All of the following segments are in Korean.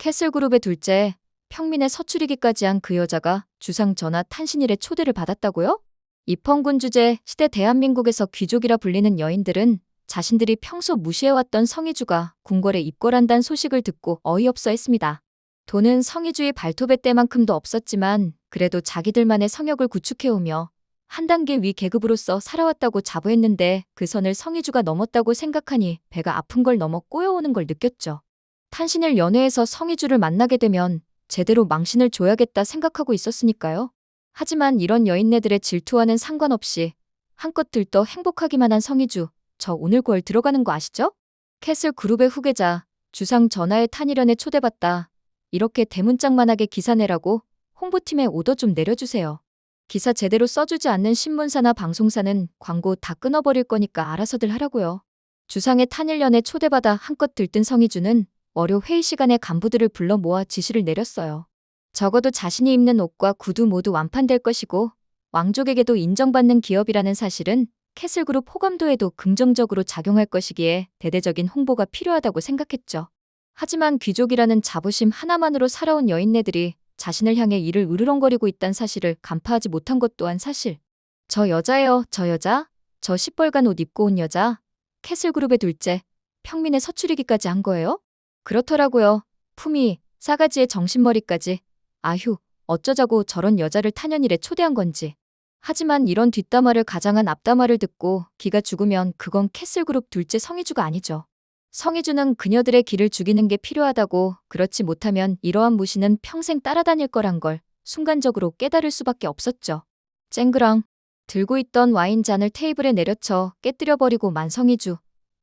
캐슬그룹의 둘째, 평민의 서출이기까지 한 그 여자가 주상 전하 탄신일의 초대를 받았다고요? 입헌군 주제 시대 대한민국에서 귀족이라 불리는 여인들은 자신들이 평소 무시해왔던 성희주가 궁궐에 입궐한다는 소식을 듣고 어이없어 했습니다. 돈은 성희주의 발톱의 때만큼도 없었지만 그래도 자기들만의 성역을 구축해오며 한 단계 위 계급으로서 살아왔다고 자부했는데 그 선을 성희주가 넘었다고 생각하니 배가 아픈 걸 넘어 꼬여오는 걸 느꼈죠. 탄신일 연회에서 성희주를 만나게 되면 제대로 망신을 줘야겠다 생각하고 있었으니까요. 하지만 이런 여인네들의 질투와는 상관없이 한껏 들떠 행복하기만 한 성희주, 저 오늘 골 들어가는 거 아시죠? 캐슬 그룹의 후계자, 주상 전하의 탄일연에 초대받다. 이렇게 대문짝만하게 기사 내라고 홍보팀에 오더 좀 내려주세요. 기사 제대로 써주지 않는 신문사나 방송사는 광고 다 끊어버릴 거니까 알아서들 하라고요. 주상의 탄일연에 초대받아 한껏 들뜬 성희주는 월요 회의 시간에 간부들을 불러 모아 지시를 내렸어요. 적어도 자신이 입는 옷과 구두 모두 완판될 것이고 왕족에게도 인정받는 기업이라는 사실은 캐슬그룹 호감도에도 긍정적으로 작용할 것이기에 대대적인 홍보가 필요하다고 생각했죠. 하지만 귀족이라는 자부심 하나만으로 살아온 여인네들이 자신을 향해 이를 으르렁거리고 있다는 사실을 간파하지 못한 것 또한 사실. 저 여자예요, 저 여자. 저 시뻘건 옷 입고 온 여자. 캐슬그룹의 둘째, 평민의 서출이기까지 한 거예요? 그렇더라고요. 품위, 싸가지의 정신머리까지. 아휴, 어쩌자고 저런 여자를 탄연일에 초대한 건지. 하지만 이런 뒷담화를 가장한 앞담화를 듣고 기가 죽으면 그건 캐슬그룹 둘째 성희주가 아니죠. 성희주는 그녀들의 기를 죽이는 게 필요하다고, 그렇지 못하면 이러한 무시는 평생 따라다닐 거란 걸 순간적으로 깨달을 수밖에 없었죠. 쨍그랑 들고 있던 와인잔을 테이블에 내려쳐 깨뜨려버리고 만 성희주.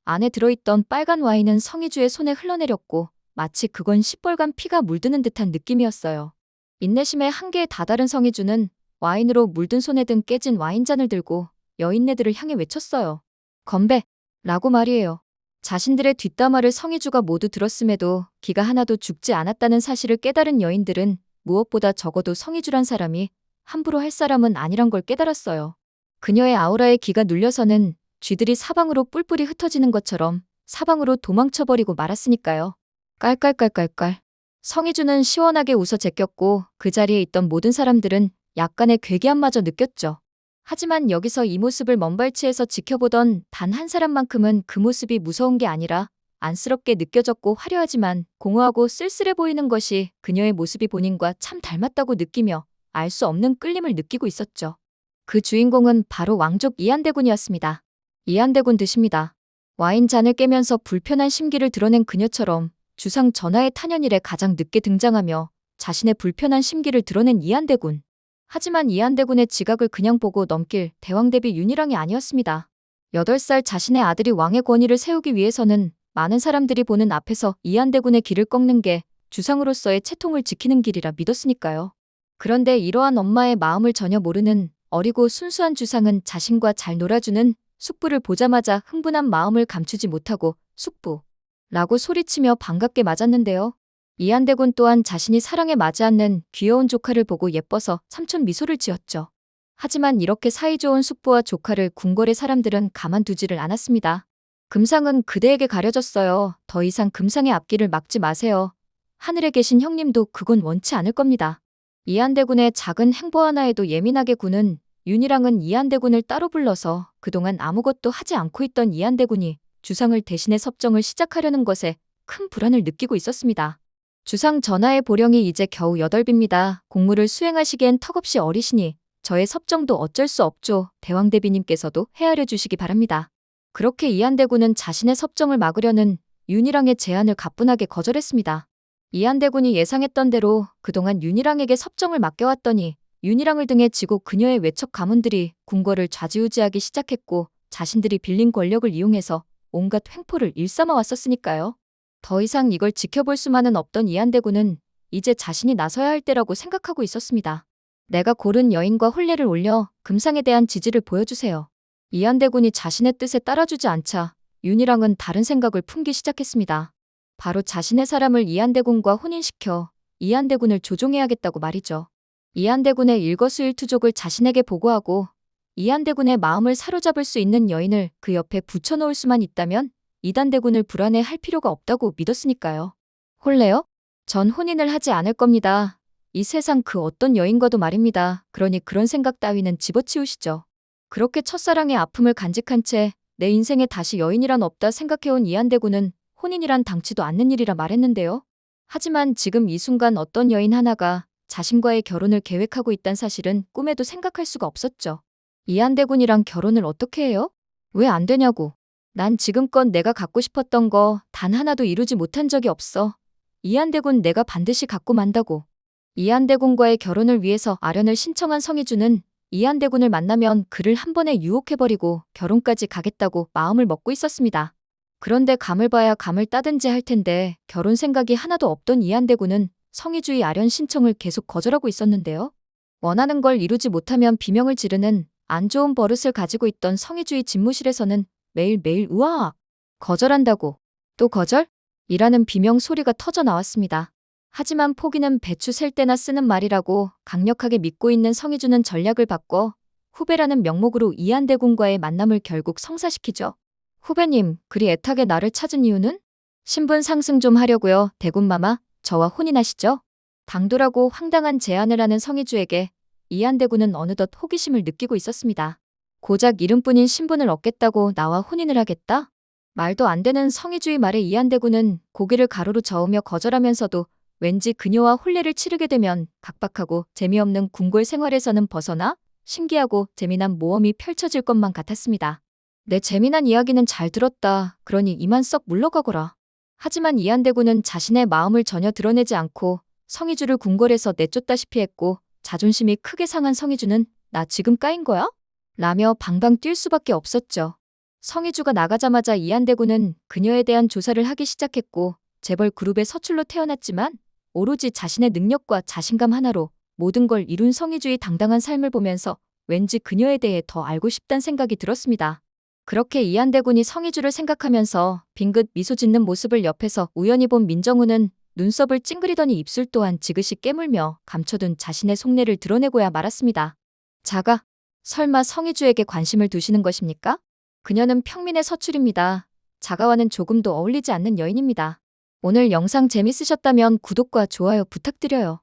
안에 들어있던 빨간 와인은 성희주의 손에 흘러내렸고 마치 그건 시뻘건 피가 물드는 듯한 느낌이었어요. 인내심의 한계에 다다른 성희주는 와인으로 물든 손에 든 깨진 와인잔을 들고 여인네들을 향해 외쳤어요. 건배! 라고 말이에요. 자신들의 뒷담화를 성희주가 모두 들었음에도 기가 하나도 죽지 않았다는 사실을 깨달은 여인들은 무엇보다 적어도 성희주란 사람이 함부로 할 사람은 아니란 걸 깨달았어요. 그녀의 아우라에 기가 눌려서는 쥐들이 사방으로 뿔뿔이 흩어지는 것처럼 사방으로 도망쳐버리고 말았으니까요. 깔깔깔깔깔. 성희주는 시원하게 웃어 제꼈고 그 자리에 있던 모든 사람들은 약간의 괴기함마저 느꼈죠. 하지만 여기서 이 모습을 먼발치에서 지켜보던 단 한 사람만큼은 그 모습이 무서운 게 아니라 안쓰럽게 느껴졌고 화려하지만 공허하고 쓸쓸해 보이는 것이 그녀의 모습이 본인과 참 닮았다고 느끼며 알 수 없는 끌림을 느끼고 있었죠. 그 주인공은 바로 왕족 이한대군이었습니다. 이한대군 드십니다. 와인잔을 깨면서 불편한 심기를 드러낸 그녀처럼 주상 전하의 탄연일에 가장 늦게 등장하며 자신의 불편한 심기를 드러낸 이한대군. 하지만 이한대군의 지각을 그냥 보고 넘길 대왕대비 윤희랑이 아니었습니다. 8살 자신의 아들이 왕의 권위를 세우기 위해서는 많은 사람들이 보는 앞에서 이한대군의 길을 꺾는 게 주상으로서의 채통을 지키는 길이라 믿었으니까요. 그런데 이러한 엄마의 마음을 전혀 모르는 어리고 순수한 주상은 자신과 잘 놀아주는 숙부를 보자마자 흥분한 마음을 감추지 못하고 숙부 라고 소리치며 반갑게 맞았는데요. 이한대군 또한 자신이 사랑에 맞지 않는 귀여운 조카를 보고 예뻐서 삼촌 미소를 지었죠. 하지만 이렇게 사이좋은 숙부와 조카를 궁궐의 사람들은 가만두지를 않았습니다. 금상은 그대에게 가려졌어요. 더 이상 금상의 앞길을 막지 마세요. 하늘에 계신 형님도 그건 원치 않을 겁니다. 이한대군의 작은 행보 하나에도 예민하게 구는 윤희랑은 이한대군을 따로 불러서 그동안 아무것도 하지 않고 있던 이한대군이 주상을 대신해 섭정을 시작하려는 것에 큰 불안을 느끼고 있었습니다. 주상 전하의 보령이 이제 겨우 8입니다. 공무를 수행하시기엔 턱없이 어리시니 저의 섭정도 어쩔 수 없죠. 대왕대비님께서도 헤아려 주시기 바랍니다. 그렇게 이한대군은 자신의 섭정을 막으려는 윤희랑의 제안을 가뿐하게 거절했습니다. 이한대군이 예상했던 대로 그동안 윤희랑에게 섭정을 맡겨왔더니 윤희랑을 등에 지고 그녀의 외척 가문들이 궁궐을 좌지우지하기 시작했고 자신들이 빌린 권력을 이용해서 온갖 횡포를 일삼아 왔었으니까요. 더 이상 이걸 지켜볼 수만은 없던 이한대군은 이제 자신이 나서야 할 때라고 생각하고 있었습니다. 내가 고른 여인과 혼례를 올려 금상에 대한 지지를 보여주세요. 이한대군이 자신의 뜻에 따라주지 않자 윤희랑은 다른 생각을 품기 시작했습니다. 바로 자신의 사람을 이한대군과 혼인시켜 이한대군을 조종해야겠다고 말이죠. 이한대군의 일거수일투족을 자신에게 보고하고 이한대군의 마음을 사로잡을 수 있는 여인을 그 옆에 붙여놓을 수만 있다면 이단대군을 불안해할 필요가 없다고 믿었으니까요. 혼례요? 전 혼인을 하지 않을 겁니다. 이 세상 그 어떤 여인과도 말입니다. 그러니 그런 생각 따위는 집어치우시죠. 그렇게 첫사랑의 아픔을 간직한 채 내 인생에 다시 여인이란 없다 생각해온 이한대군은 혼인이란 당치도 않는 일이라 말했는데요. 하지만 지금 이 순간 어떤 여인 하나가 자신과의 결혼을 계획하고 있단 사실은 꿈에도 생각할 수가 없었죠. 이한대군이랑 결혼을 어떻게 해요? 왜 안 되냐고. 난 지금껏 내가 갖고 싶었던 거 단 하나도 이루지 못한 적이 없어. 이한대군 내가 반드시 갖고 만다고. 이한대군과의 결혼을 위해서 아련을 신청한 성희주는 이한대군을 만나면 그를 한 번에 유혹해버리고 결혼까지 가겠다고 마음을 먹고 있었습니다. 그런데 감을 봐야 감을 따든지 할 텐데 결혼 생각이 하나도 없던 이한대군은 성희주의 아련 신청을 계속 거절하고 있었는데요. 원하는 걸 이루지 못하면 비명을 지르는 안 좋은 버릇을 가지고 있던 성희주의 집무실에서는 매일매일 으악! 거절한다고. 또 거절? 이라는 비명 소리가 터져 나왔습니다. 하지만 포기는 배추 셀 때나 쓰는 말이라고 강력하게 믿고 있는 성희주는 전략을 바꿔 후배라는 명목으로 이한대군과의 만남을 결국 성사시키죠. 후배님, 그리 애타게 나를 찾은 이유는? 신분 상승 좀 하려고요. 대군마마, 저와 혼인하시죠? 당돌하고 황당한 제안을 하는 성희주에게 이한대군은 어느덧 호기심을 느끼고 있었습니다. 고작 이름뿐인 신분을 얻겠다고 나와 혼인을 하겠다? 말도 안 되는 성희주의 말에 이한대군은 고개를 가로로 저으며 거절하면서도 왠지 그녀와 혼례를 치르게 되면 각박하고 재미없는 궁궐 생활에서는 벗어나 신기하고 재미난 모험이 펼쳐질 것만 같았습니다. 내 재미난 이야기는 잘 들었다. 그러니 이만 썩 물러가거라. 하지만 이한대군은 자신의 마음을 전혀 드러내지 않고 성희주를 궁궐에서 내쫓다시피 했고 자존심이 크게 상한 성희주는 나 지금 까인 거야? 라며 방방 뛸 수밖에 없었죠. 성희주가 나가자마자 이한대군은 그녀에 대한 조사를 하기 시작했고 재벌 그룹의 서출로 태어났지만 오로지 자신의 능력과 자신감 하나로 모든 걸 이룬 성희주의 당당한 삶을 보면서 왠지 그녀에 대해 더 알고 싶단 생각이 들었습니다. 그렇게 이한대군이 성희주를 생각하면서 빙긋 미소 짓는 모습을 옆에서 우연히 본 민정훈은 눈썹을 찡그리더니 입술 또한 지그시 깨물며 감춰둔 자신의 속내를 드러내고야 말았습니다. 자가, 설마 성희주에게 관심을 두시는 것입니까? 그녀는 평민의 서출입니다. 자가와는 조금도 어울리지 않는 여인입니다. 오늘 영상 재밌으셨다면 구독과 좋아요 부탁드려요.